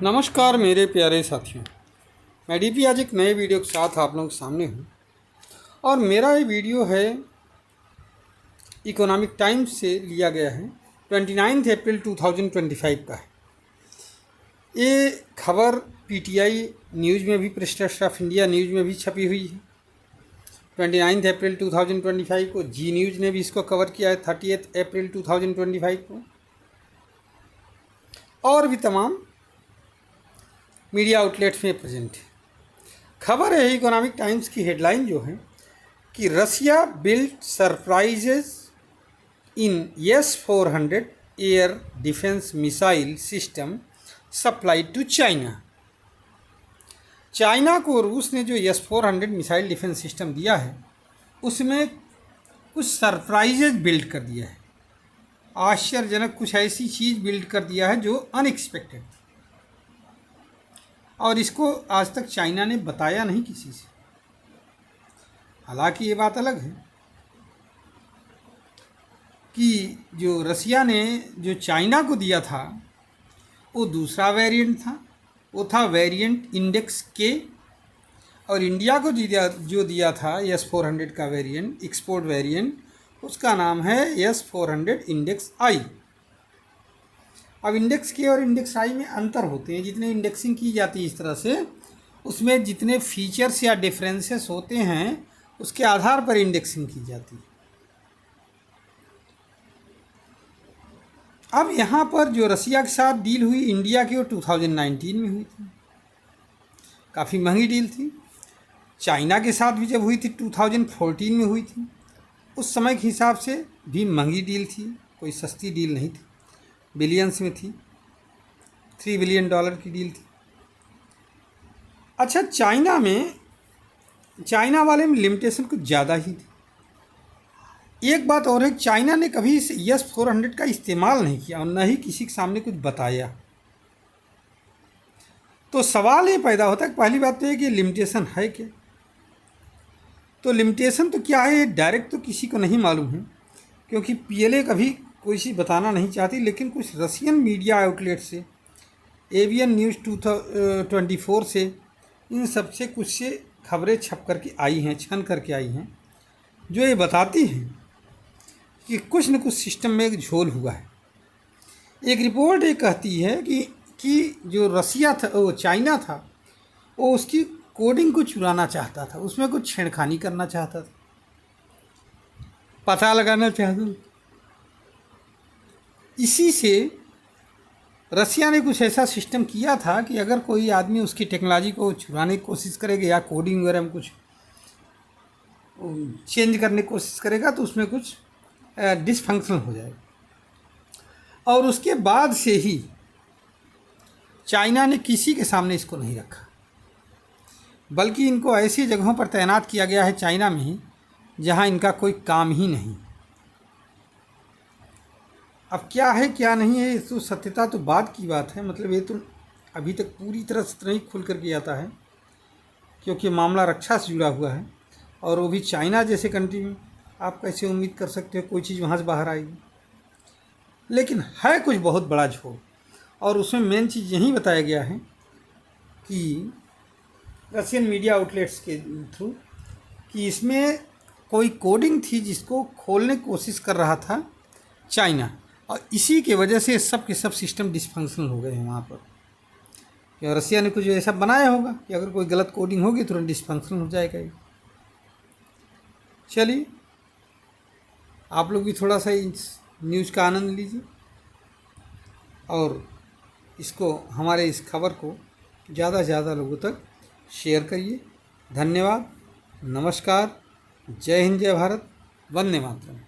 नमस्कार मेरे प्यारे साथियों, मैं डीपी आज एक नए वीडियो के साथ आप लोगों के सामने हूँ। और मेरा ये वीडियो है इकोनॉमिक टाइम्स से लिया गया है, 29 अप्रैल 2025 का है। ये खबर पीटीआई न्यूज़ में भी, press trust of India news में भी छपी हुई है। 29 अप्रैल 2025 को जी न्यूज़ ने भी इसको कवर किया है 30 अप्रैल 2025 को, और भी तमाम मीडिया आउटलेट्स में प्रेजेंट है। खबर है इकोनॉमिक टाइम्स की हेडलाइन जो है कि Russia build surprises in S-400 air defence missile system supplied to China. China को रूस ने जो S-400 मिसाइल डिफेंस सिस्टम दिया है उसमें कुछ सरप्राइजेज बिल्ड कर दिया है, आश्चर्यजनक कुछ ऐसी चीज़ बिल्ड कर दिया है जो अनएक्सपेक्टेड, और इसको आज तक चाइना ने बताया नहीं किसी से। हालांकि ये बात अलग है कि जो रसिया ने जो चाइना को दिया था वो दूसरा वेरिएंट था, वो था वेरिएंट इंडेक्स के, और इंडिया को जो दिया था S-400 का वेरिएंट, एक्सपोर्ट वेरिएंट, उसका नाम है S-400 इंडेक्स आई। अब इंडेक्स के और इंडेक्स आई में अंतर होते हैं। जितने इंडेक्सिंग की जाती है इस तरह से, उसमें जितने फीचर्स या डिफरेंसेस होते हैं उसके आधार पर इंडेक्सिंग की जाती है। अब यहाँ पर जो रसिया के साथ डील हुई इंडिया की, वो 2019 में हुई थी, काफ़ी महंगी डील थी। चाइना के साथ भी जब हुई थी 2014 में हुई थी, उस समय के हिसाब से भी महंगी डील थी, कोई सस्ती डील नहीं थी, बिलियंस में थी, $3 बिलियन की डील थी। अच्छा, चाइना वाले में लिमिटेशन कुछ ज़्यादा ही थी। एक बात और है, चाइना ने कभी इस S-400 का इस्तेमाल नहीं किया और न ही किसी के सामने कुछ बताया। तो सवाल ये पैदा होता है, पहली बात तो है कि लिमिटेशन है क्या। तो लिमिटेशन तो क्या है, डायरेक्ट तो किसी को नहीं मालूम है, क्योंकि PLA कभी कोई चीज़ बताना नहीं चाहती। लेकिन कुछ रसियन मीडिया आउटलेट से, एवियन न्यूज़ 24 से, इन सब से कुछ से खबरें छप करके आई हैं, छन करके आई हैं, जो ये बताती हैं कि कुछ न कुछ सिस्टम में एक झोल हुआ है। एक रिपोर्ट ये कहती है कि जो रसिया था, वो चाइना था, वो उसकी कोडिंग को चुराना चाहता था, उसमें कुछ छेड़खानी करना चाहता था, पता लगाना चाहता था। इसी से रसिया ने कुछ ऐसा सिस्टम किया था कि अगर कोई आदमी उसकी टेक्नोलॉजी को छुड़ाने की कोशिश करेगा या कोडिंग वगैरह में कुछ चेंज करने की कोशिश करेगा तो उसमें कुछ डिसफंक्शन हो जाएगा। और उसके बाद से ही चाइना ने किसी के सामने इसको नहीं रखा, बल्कि इनको ऐसी जगहों पर तैनात किया गया है चाइना में ही जहां इनका कोई काम ही नहीं। अब क्या है क्या नहीं है, तो सत्यता तो बाद की बात है। मतलब ये तो अभी तक पूरी तरह से नहीं खुल करके आता है, क्योंकि मामला रक्षा से जुड़ा हुआ है, और वो भी चाइना जैसे कंट्री में। आप कैसे उम्मीद कर सकते हो कोई चीज़ वहाँ से बाहर आएगी। लेकिन है कुछ बहुत बड़ा झोल, और उसमें मेन चीज़ यही बताया गया है कि रशियन मीडिया आउटलेट्स के थ्रू कि इसमें कोई कोडिंग थी जिसको खोलने की कोशिश कर रहा था चाइना, और इसी के वजह से सब के सब सिस्टम डिसफंक्शनल हो गए हैं वहाँ पर। या रसिया ने कुछ ऐसा बनाया होगा कि अगर कोई गलत कोडिंग होगी तुरंत डिसफंक्शनल हो जाएगा ये। चलिए, आप लोग भी थोड़ा सा इस न्यूज़ का आनंद लीजिए, और इसको, हमारे इस खबर को ज़्यादा से ज़्यादा लोगों तक शेयर करिए। धन्यवाद, नमस्कार, जय हिंद, जय भारत, वंदे मातरम।